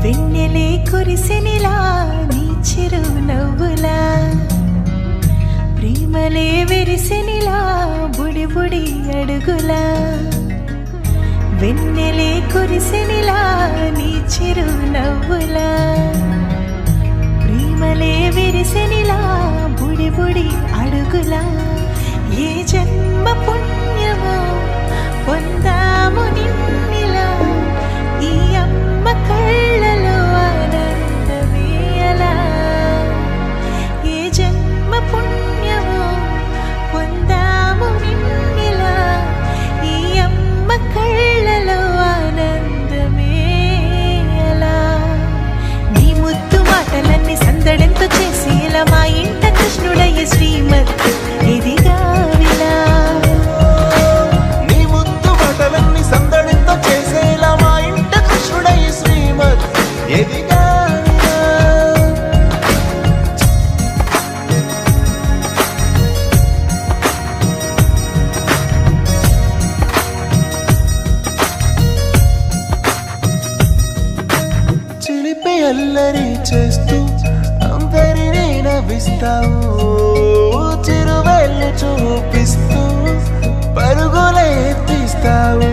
వెన్నెలే కురిసెనిలా నీ చిరు నవ్వులా ప్రేమలే విరిసెనిలా బుడి బుడి అడుగులా వెన్నెలే కురిసెనిలా నీ చిరు నవ్వులా ప్రేమలే విరిసెనిలా బుడి బుడి అడుగులా ఏ జన్మ పుణ్యమో పొందాము నిన్నిలా ఈ అమ్మ కళ్ళలో ఆనందమే అలా ఏ జన్మ పుణ్యమో పొందాము నిన్నిలా ఈ అమ్మ కళ్ళలో ఆనందమే అలా నీ ముద్దు మాటలన్నీ సందడంతో చేసేలా మా ఇంట కృష్ణుడయ్య శ్రీమత్ ఇదిగా విలా నీ ముద్దు మాటలన్నీ సందడంతో చేసేలా మా ఇంట కృష్ణుడయ్య శ్రీమత్ ఎదిగా చిలిపి అల్లరి చేస్తూ అందరినీ నవ్విస్తావు చిరువెళ్ళు చూపిస్తూ పరుగులే తీస్తావు